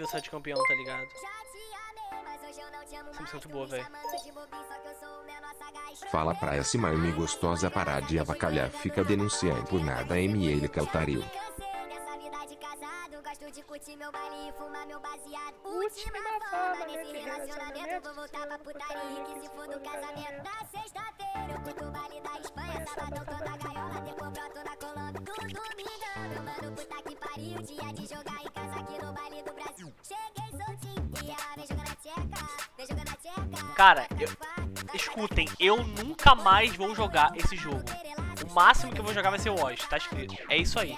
eu sair de campeão, tá ligado? Isso é muito boa, velho. Fala pra essa mãe gostosa parar de avacalhar, fica denunciando por nada ML Caltaril. Última fama nesse relacionamento. Voltar pra putaria que se for do casamento. Na sexta-feira eu fui pro baile da Espanha. Sabadão toda gaiola, depois broto na Colômbia. Domingão, meu mano, puta que pariu. Dia de jogar em casa aqui no baile do Brasil. Cheguei soltinho e ela vem jogando a tcheca. Vem jogando a tcheca. Cara, escutem, eu nunca mais vou jogar esse jogo. O máximo que eu vou jogar vai ser o Oz, tá escrito. É isso aí.